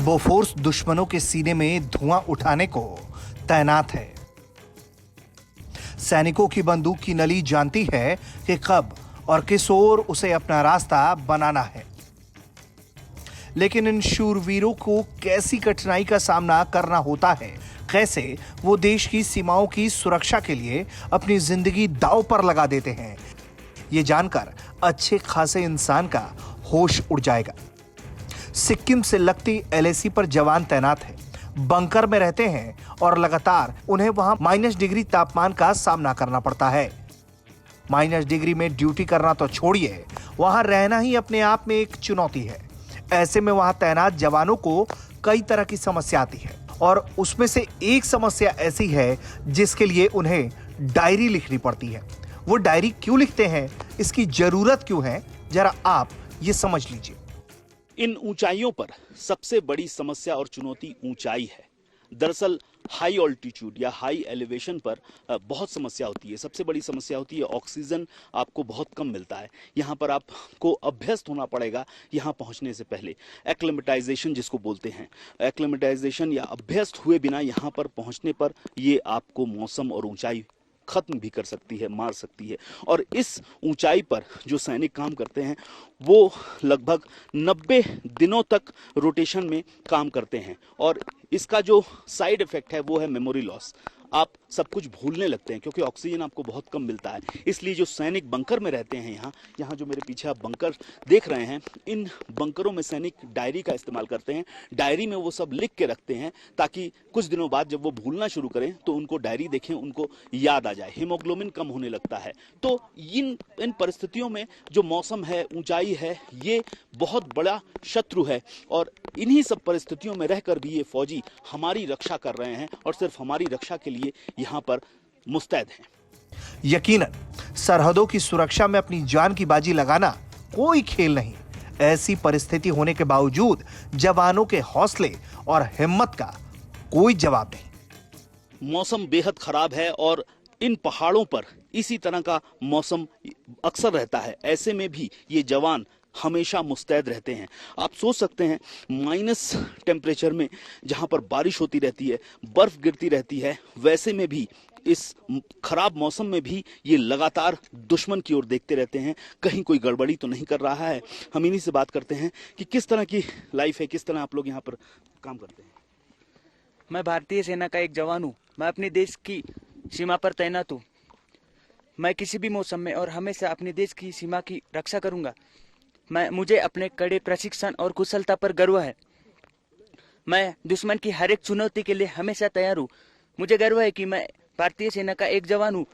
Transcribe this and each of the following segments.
Bofors दुश्मनों के सीने में धुआं उठाने को तैनात है। सैनिकों की बंदूक की नली जानती है कि कब और किस ओर उसे अपना रास्ता बनाना है। लेकिन इन शूरवीरों को कैसी कठिनाई का सामना करना होता है, कैसे वो देश की सीमाओं की सुरक्षा के लिए अपनी जिंदगी दांव पर लगा देते हैं, ये जानकर अच्छे खासे इंसान का होश उड़ जाएगा। सिक्किम से लगती एलएसी पर जवान तैनात है, बंकर में रहते हैं और लगातार उन्हें वहां -डिग्री तापमान का सामना करना पड़ता है। -डिग्री में ड्यूटी करना तो छोड़िए, वहां रहना ही अपने आप में एक चुनौती है। ऐसे में वहां तैनात जवानों को कई तरह की समस्या आती है और उसमें से एक समस्या ऐसी है जिसके लिए उन्हें डायरी लिखनी पड़ती है। वो डायरी क्यों लिखते हैं, इसकी जरूरत क्यों है, जरा आप ये समझ लीजिए। इन ऊंचाइयों पर सबसे बड़ी समस्या और चुनौती ऊंचाई है। दरअसल हाई ऑल्टीट्यूड या हाई एलिवेशन पर बहुत समस्या होती है। सबसे बड़ी समस्या होती है ऑक्सीजन आपको बहुत कम मिलता है। यहाँ पर आपको अभ्यस्त होना पड़ेगा यहाँ पहुँचने से पहले। एक्लेमेटाइजेशन जिसको बोलते हैं, एक्लेमेटाइजेशन या अभ्यस्त हुए बिना यहाँ पर पहुँचने पर ये आपको मौसम और ऊंचाई खत्म भी कर सकती है, मार सकती है। और इस ऊंचाई पर जो सैनिक काम करते हैं वो लगभग 90 दिनों तक रोटेशन में काम करते हैं और इसका जो साइड इफेक्ट है वो है मेमोरी लॉस। आप सब कुछ भूलने लगते हैं क्योंकि ऑक्सीजन आपको बहुत कम मिलता है। इसलिए जो सैनिक बंकर में रहते हैं यहाँ जो मेरे पीछे आप बंकर देख रहे हैं, इन बंकरों में सैनिक डायरी का इस्तेमाल करते हैं। डायरी में वो सब लिख के रखते हैं ताकि कुछ दिनों बाद जब वो भूलना शुरू करें तो उनको डायरी देखें, उनको याद आ जाए। हीमोग्लोबिन कम होने लगता है। तो इन परिस्थितियों में जो मौसम है, ऊंचाई है, ये बहुत बड़ा शत्रु है और इन्हीं सब परिस्थितियों में रहकर भी ये फौजी हमारी रक्षा कर रहे हैं और सिर्फ हमारी रक्षा के लिए यहाँ पर मुस्तैद हैं। यकीनन सरहदों की सुरक्षा में अपनी जान की बाजी लगाना कोई खेल नहीं। ऐसी परिस्थिति होने के बावजूद जवानों के हौसले और हिम्मत का कोई जवाब नहीं। मौसम बेहद खराब है और इन पहाड़ों पर इसी तरह का मौसम अक्सर रहता है। ऐसे में भी ये जवान हमेशा मुस्तैद रहते हैं। आप सोच सकते हैं माइनस टेम्परेचर में जहां पर बारिश होती रहती है, बर्फ गिरती रहती है, वैसे में भी इस खराब मौसम में भी ये लगातार दुश्मन की ओर देखते रहते हैं, कहीं कोई गड़बड़ी तो नहीं कर रहा है। हम इन्हीं से बात करते हैं कि किस तरह की लाइफ है, किस तरह आप लोग यहाँ पर काम करते हैं। मैं भारतीय सेना का एक जवान हूँ। मैं अपने देश की सीमा पर तैनात हूँ। मैं किसी भी मौसम में और हमेशा अपने देश की सीमा की रक्षा करूंगा। मुझे अपने कड़े प्रशिक्षण और कुशलता पर गर्व है। मैं दुश्मन की हर एक चुनौती के लिए हमेशा तैयार हूँ। मुझे गर्व है कि मैं भारतीय सेना का एक जवान हूँ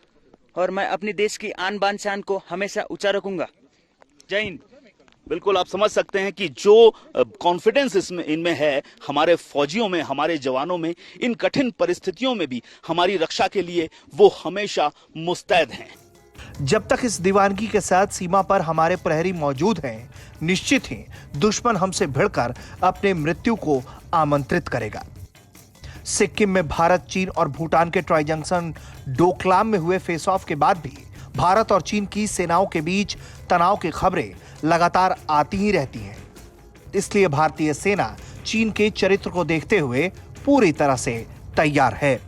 और मैं अपने देश की आन बान शान को हमेशा ऊंचा रखूंगा। जय हिंद। बिल्कुल आप समझ सकते हैं कि जो कॉन्फिडेंस इनमें है, हमारे फौजियों में, हमारे जवानों में, इन कठिन परिस्थितियों में भी हमारी रक्षा के लिए वो हमेशा मुस्तैद हैं। जब तक इस दीवानगी के साथ सीमा पर हमारे प्रहरी मौजूद हैं, निश्चित ही दुश्मन हमसे भिड़कर अपने मृत्यु को आमंत्रित करेगा। सिक्किम में भारत, चीन और भूटान के ट्राई जंक्शन डोकलाम में हुए फेस ऑफ के बाद भी भारत और चीन की सेनाओं के बीच तनाव की खबरें लगातार आती ही रहती हैं। इसलिए भारतीय सेना चीन के चरित्र को देखते हुए पूरी तरह से तैयार है।